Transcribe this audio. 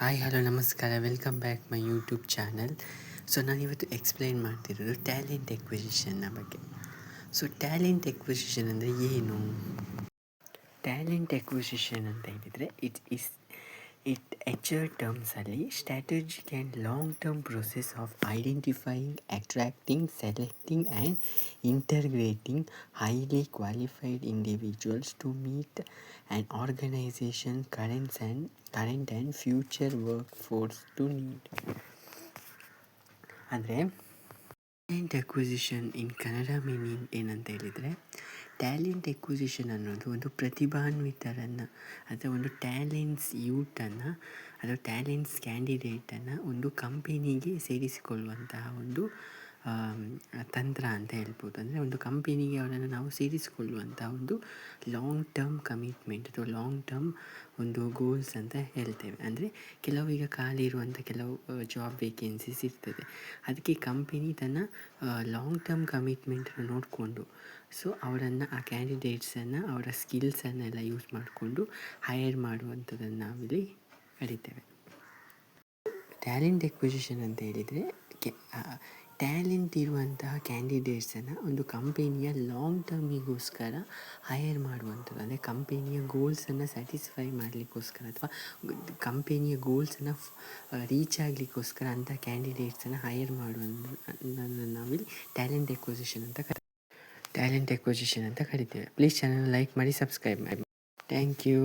Hi hello ನಮಸ್ಕಾರ, welcome back my YouTube channel. So ನಾನಿವತ್ತು explain ಮಾಡ್ತಿರೋದು ಟ್ಯಾಲೆಂಟ್ ಎಕ್ವಿಸಿಷನ್ನ ಬಗ್ಗೆ. ಸೊ ಟ್ಯಾಲೆಂಟ್ ಎಕ್ವಿಸಿಷನ್ ಅಂದರೆ ಏನು? ಟ್ಯಾಲೆಂಟ್ ಎಕ್ವಿಸಿಷನ್ ಅಂತ ಹೇಳಿದರೆ ಇಟ್ ಟರ್ಮ್ಸಲ್ಲಿ strategic and long term process of identifying, attracting, selecting and integrating highly qualified individuals to meet an organization current and future workforce to need. ಅಂದರೆ talent acquisition ಇನ್ Kannada meaning ಏನಂತ ಹೇಳಿದರೆ, talent acquisition ಅನ್ನೋದು ಒಂದು ಪ್ರತಿಭಾನ್ವಿತರನ್ನು ಅಥವಾ ಒಂದು ಟ್ಯಾಲೆಂಟ್ಸ್ ಯೂಟನ್ನು ಅಥವಾ talents ಕ್ಯಾಂಡಿಡೇಟನ್ನು ಒಂದು ಕಂಪೆನಿಗೆ ಸೇರಿಸಿಕೊಳ್ಳುವಂತಹ ಒಂದು ತಂತ್ರ ಅಂತ ಹೇಳ್ಬೋದು. ಅಂದರೆ ಒಂದು ಕಂಪೆನಿಗೆ ಅವರನ್ನು ನಾವು ಸೇರಿಸಿಕೊಳ್ಳುವಂಥ ಒಂದು ಲಾಂಗ್ ಟರ್ಮ್ ಕಮಿಟ್ಮೆಂಟ್ ಅಥವಾ ಲಾಂಗ್ ಟರ್ಮ್ ಒಂದು ಗೋಲ್ಸ್ ಅಂತ ಹೇಳ್ತೇವೆ. ಅಂದರೆ ಕೆಲವು ಈಗ ಖಾಲಿ ಇರುವಂಥ ಕೆಲವು ಜಾಬ್ ವೇಕೆನ್ಸೀಸ್ ಇರ್ತದೆ, ಅದಕ್ಕೆ ಕಂಪೆನಿ ತನ್ನ ಲಾಂಗ್ ಟರ್ಮ್ ಕಮಿಟ್ಮೆಂಟನ್ನು ನೋಡಿಕೊಂಡು ಸೊ ಅವರನ್ನು ಆ ಕ್ಯಾಂಡಿಡೇಟ್ಸನ್ನು ಅವರ ಸ್ಕಿಲ್ಸನ್ನೆಲ್ಲ ಯೂಸ್ ಮಾಡಿಕೊಂಡು ಹೈಯರ್ ಮಾಡುವಂಥದ್ದನ್ನು ನಾವಿಲ್ಲಿ ಕರಿತೇವೆ. ಟ್ಯಾಲೆಂಟ್ ಎಕ್ವಿಸಿಷನ್ ಅಂತ ಹೇಳಿದರೆ ಟ್ಯಾಲೆಂಟ್ ಇರುವಂತಹ ಕ್ಯಾಂಡಿಡೇಟ್ಸನ್ನು ಒಂದು ಕಂಪೆನಿಯ ಲಾಂಗ್ ಟರ್ಮಿಗೋಸ್ಕರ ಹೈಯರ್ ಮಾಡುವಂಥದ್ದು. ಅಂದರೆ ಕಂಪೆನಿಯ ಗೋಲ್ಸನ್ನು ಸ್ಯಾಟಿಸ್ಫೈ ಮಾಡಲಿಕ್ಕೋಸ್ಕರ ಅಥವಾ ಕಂಪೆನಿಯ ಗೋಲ್ಸನ್ನು ರೀಚ್ ಆಗಲಿಕ್ಕೋಸ್ಕರ ಅಂಥ ಕ್ಯಾಂಡಿಡೇಟ್ಸನ್ನು ಹೈಯರ್ ಮಾಡುವಂಥದ್ದನ್ನು ನಾವಿಲ್ಲಿ ಟ್ಯಾಲೆಂಟ್ ಎಕ್ವಿಸಿಷನ್ ಅಂತ ಕರಿತೇವೆ. ಪ್ಲೀಸ್ ಚಾನಲ್ ಲೈಕ್ ಮಾಡಿ, ಸಬ್ಸ್ಕ್ರೈಬ್ ಮಾಡಿ. Thank you.